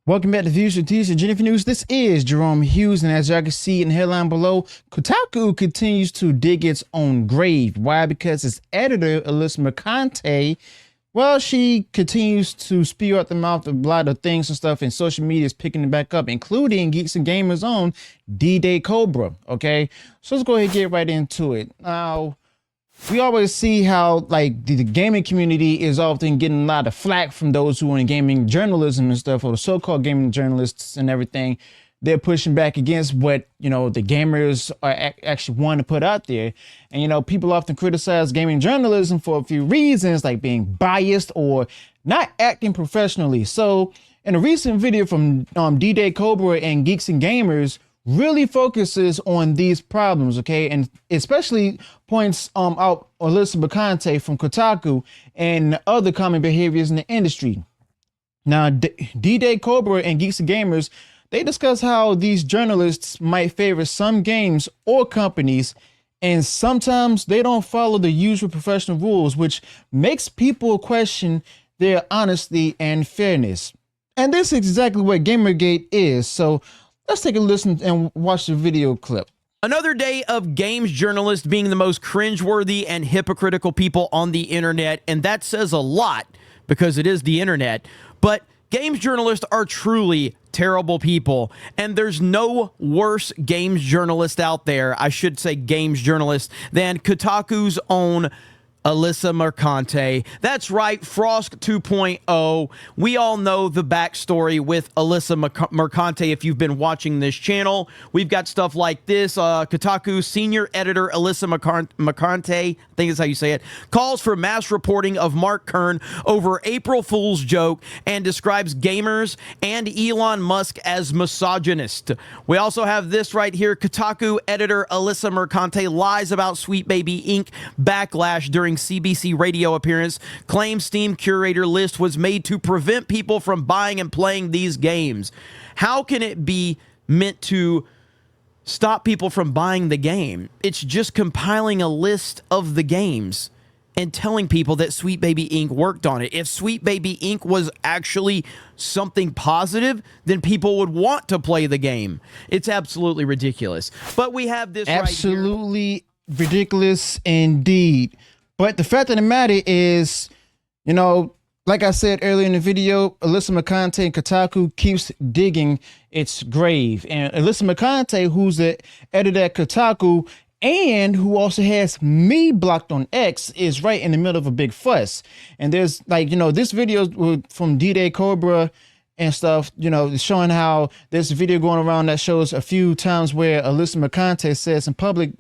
Welcome back to Views with Tees and Jennifer News. This is Jerome Hughes, and as y'all can see in the headline below, Kotaku continues to dig its own grave. Why? Because its editor, Alyssa Mercante, well, she continues to spew out the mouth of a lot of things and stuff, and social media is picking it back up, including Geeks and Gamers' own DDayCobra. Okay, so let's go ahead and get right into it. Now, we always see how like the gaming community is often getting a lot of flack from those who are in gaming journalism and stuff, or the so-called gaming journalists and everything. They're pushing back against what, you know, the gamers are actually want to put out there. And, you know, people often criticize gaming journalism for a few reasons, like being biased or not acting professionally. So in a recent video from DDayCobra and Geeks and Gamers, really focuses on these problems, okay, and especially points out Alyssa Mercante from Kotaku and other common behaviors in the industry. Now, DDayCobra and Geeks and Gamers, they discuss how these journalists might favor some games or companies, and sometimes they don't follow the usual professional rules, which makes people question their honesty and fairness. And this is exactly what Gamergate is. So let's take a listen and watch the video clip. Another day of games journalists being the most cringeworthy and hypocritical people on the internet, and that says a lot because it is the internet. But games journalists are truly terrible people, and there's no worse games journalist out there, I should say games journalist, than Kotaku's own Alyssa Mercante. That's right, Frost 2.0. We all know the backstory with Alyssa Mercante if you've been watching this channel. We've got stuff like this. Kotaku senior editor Alyssa Mercante, I think is how you say it, calls for mass reporting of Mark Kern over April Fool's joke and describes gamers and Elon Musk as misogynist. We also have this right here. Kotaku editor Alyssa Mercante lies about Sweet Baby Inc. backlash during CBC radio appearance, claims Steam curator list was made to prevent people from buying and playing these games. How can it be meant to stop people from buying the game? It's just compiling a list of the games and telling people that Sweet Baby Inc. worked on it. If Sweet Baby Inc. was actually something positive, then people would want to play the game. It's absolutely ridiculous. But we have this absolutely right ridiculous indeed. But the fact of the matter is, you know, like I said earlier in the video, Alyssa Mercante and Kotaku keeps digging its grave. And Alyssa Mercante, who's the editor at Kotaku and who also has me blocked on X, is right in the middle of a big fuss. And there's like, you know, this video from DDayCobra and stuff, you know, showing how there's a video going around that shows a few times where Alyssa Mercante says in public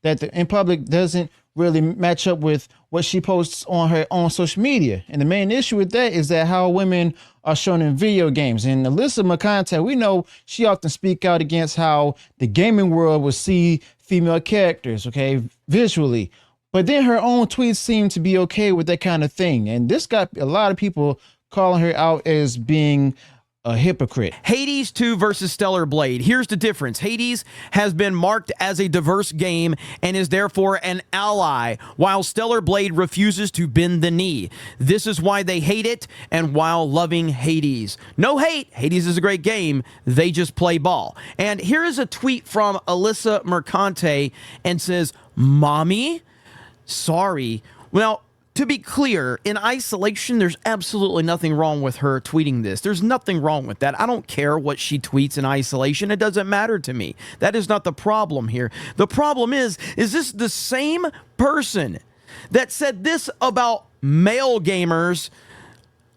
that the in public doesn't really match up with what she posts on her own social media. And the main issue with that is that how women are shown in video games. And Alyssa Mercante, we know she often speak out against how the gaming world will see female characters, okay, visually. But then her own tweets seem to be okay with that kind of thing. And this got a lot of people calling her out as being a hypocrite. Hades 2 versus Stellar Blade. Here's the difference. Hades has been marked as a diverse game and is therefore an ally, while Stellar Blade refuses to bend the knee. This is why they hate it, and while loving Hades. No hate. Hades is a great game. They just play ball. And here is a tweet from Alyssa Mercante and says, "Mommy, sorry." Well, to be clear, in isolation, there's absolutely nothing wrong with her tweeting this. There's nothing wrong with that. I don't care what she tweets in isolation. It doesn't matter to me. That is not the problem here. The problem is this the same person that said this about male gamers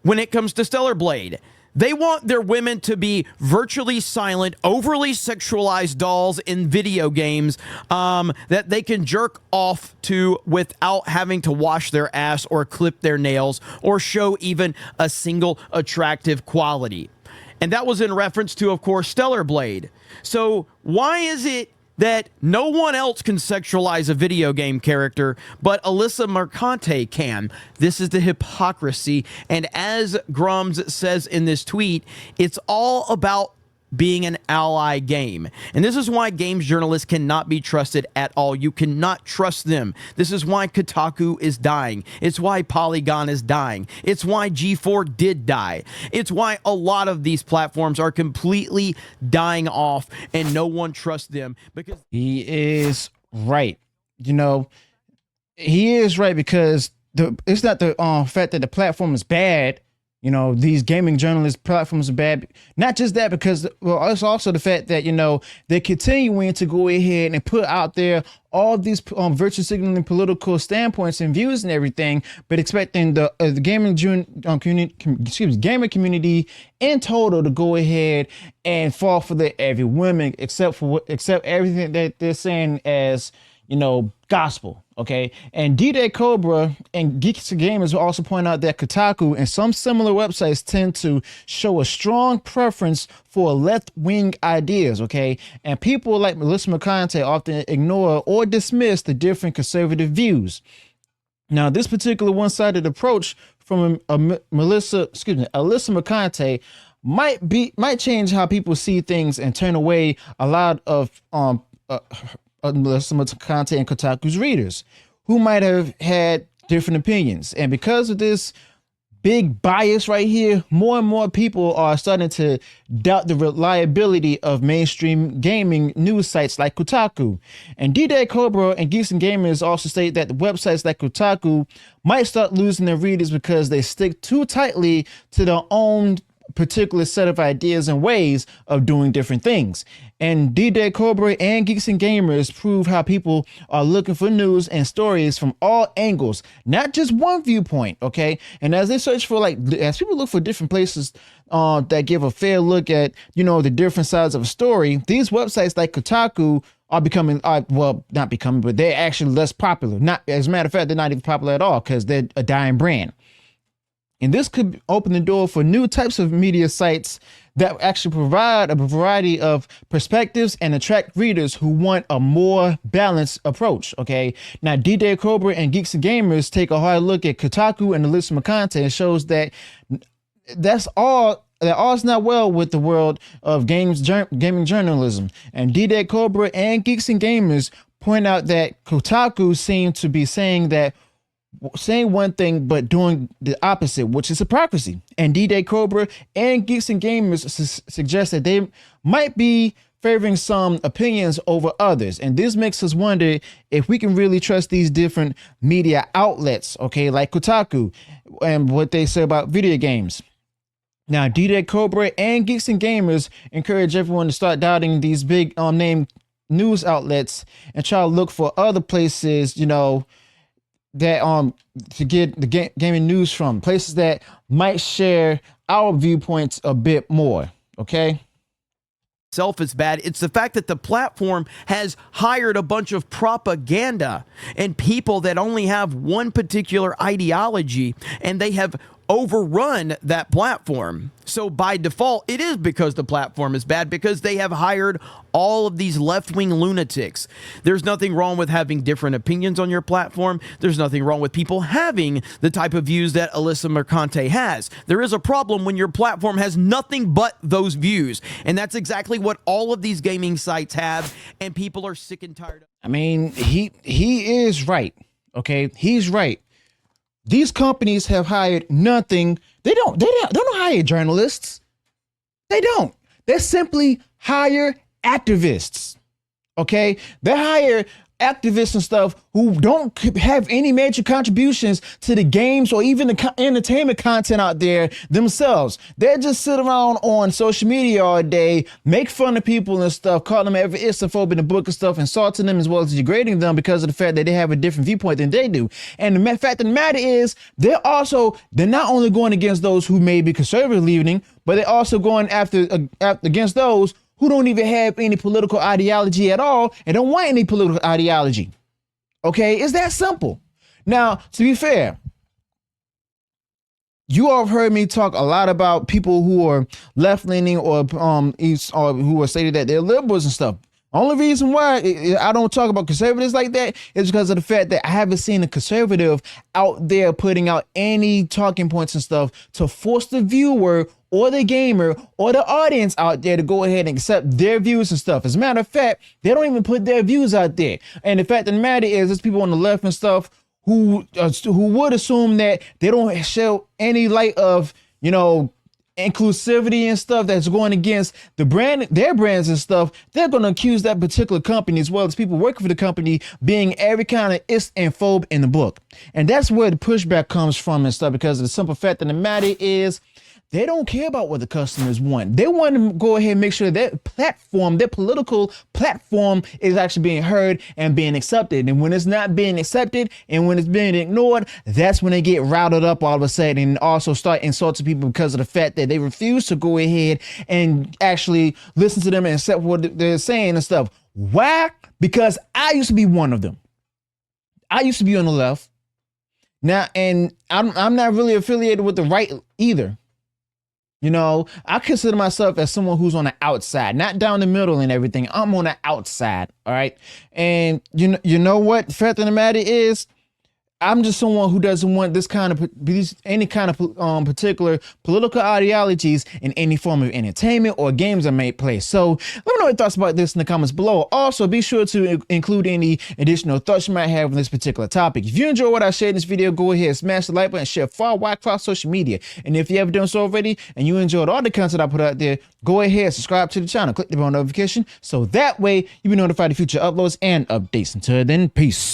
when it comes to Stellar Blade? They want their women to be virtually silent, overly sexualized dolls in video games that they can jerk off to without having to wash their ass or clip their nails or show even a single attractive quality. And that was in reference to, of course, Stellar Blade. So why is it that no one else can sexualize a video game character, but Alyssa Mercante can? This is the hypocrisy. And as Grums says in this tweet, it's all about being an ally game. And this is why games journalists cannot be trusted at all. You cannot trust them. This is why Kotaku is dying. It's why Polygon is dying. It's why G4 did die. It's why a lot of these platforms are completely dying off and no one trusts them because he is right. You know, he is right because it's not the fact that the platform is bad. You know, these gaming journalist platforms are bad. Not just that, because well, it's also the fact that, you know, they're continuing to go ahead and put out there all these virtue signaling political standpoints and views and everything, but expecting the gaming community in total to go ahead and fall for the every woman except everything that they're saying as, you know, gospel. Okay. And DDayCobra and Geeks and Gamers will also point out that Kotaku and some similar websites tend to show a strong preference for left-wing ideas. Okay. And people like Alyssa Mercante often ignore or dismiss the different conservative views. Now, this particular one-sided approach from Alyssa Mercante might change how people see things and turn away a lot of Alyssa Mercante and Kotaku's readers who might have had different opinions. And because of this big bias right here, more and more people are starting to doubt the reliability of mainstream gaming news sites like Kotaku. And DDayCobra and Geeks and Gamers also state that the websites like Kotaku might start losing their readers because they stick too tightly to their own particular set of ideas and ways of doing different things. And DDayCobra and Geeks and Gamers prove how people are looking for news and stories from all angles, not just one viewpoint. Okay. And as they search for, as people look for different places that give a fair look at, you know, the different sides of a story, these websites like Kotaku are becoming, not becoming, but they're actually less popular. Not, as a matter of fact, they're not even popular at all because they're a dying brand. And this could open the door for new types of media sites that actually provide a variety of perspectives and attract readers who want a more balanced approach. Okay. Now, DDayCobra and Geeks and Gamers take a hard look at Kotaku and Alyssa Mercante and shows that all's not well with the world of gaming journalism. And DDayCobra and Geeks and Gamers point out that Kotaku seem to be saying one thing but doing the opposite, which is hypocrisy. And DDayCobra and Geeks and Gamers suggest that they might be favoring some opinions over others. And this makes us wonder if we can really trust these different media outlets, okay, like Kotaku and what they say about video games. Now, DDayCobra and Geeks and Gamers encourage everyone to start doubting these big name news outlets and try to look for other places, you know, that to get the gaming news from, places that might share our viewpoints a bit more. Okay. Itself is bad. It's the fact that the platform has hired a bunch of propaganda and people that only have one particular ideology, and they have overrun that platform. So by default, it is because the platform is bad, because they have hired all of these left-wing lunatics. There's nothing wrong with having different opinions on your platform. There's nothing wrong with people having the type of views that Alyssa Mercante has. There is a problem when your platform has nothing but those views. And that's exactly what all of these gaming sites have, and people are sick and tired of. I mean, he is right. Okay, he's right. These companies have hired nothing. They don't hire journalists. They don't. They simply hire activists. Okay. They hire activists and stuff who don't have any major contributions to the games or even the entertainment content out there themselves. They just sit around on social media all day, make fun of people and stuff, call them every Islamophobe in the book and stuff, insulting them as well as degrading them because of the fact that they have a different viewpoint than they do. And the fact of the matter is, they're not only going against those who may be conservative leaning, but they're also going against those who don't even have any political ideology at all and don't want any political ideology. Okay, it's that simple. Now, to be fair, you all have heard me talk a lot about people who are left-leaning or who are stating that they're liberals and stuff. Only reason why I don't talk about conservatives like that is because of the fact that I haven't seen a conservative out there putting out any talking points and stuff to force the viewer or the gamer or the audience out there to go ahead and accept their views and stuff. As a matter of fact, they don't even put their views out there. And the fact of the matter is, there's people on the left and stuff who would assume that they don't show any light of, inclusivity and stuff that's going against their brands and stuff. They're going to accuse that particular company, as well as people working for the company, being every kind of ist and phobe in the book. And that's where the pushback comes from and stuff, because of the simple fact of the matter is, they don't care about what the customers want. They want to go ahead and make sure that platform, their political platform, is actually being heard and being accepted. And when it's not being accepted and when it's being ignored, that's when they get routed up all of a sudden and also start insulting people because of the fact that they refuse to go ahead and actually listen to them and accept what they're saying and stuff. Why? Because I used to be one of them. I used to be on the left. Now, and I'm not really affiliated with the right either. I consider myself as someone who's on the outside, not down the middle and everything. I'm on the outside. All right. And you know what? The fact of the matter is, I'm just someone who doesn't want any kind of particular political ideologies in any form of entertainment or games that may play. So let me know your thoughts about this in the comments below. Also, be sure to include any additional thoughts you might have on this particular topic. If you enjoy what I shared in this video, go ahead, smash the like button, and share far wide across social media. And if you haven't done so already and you enjoyed all the content I put out there, go ahead, subscribe to the channel, click the bell notification, so that way you'll be notified of future uploads and updates. Until then, peace.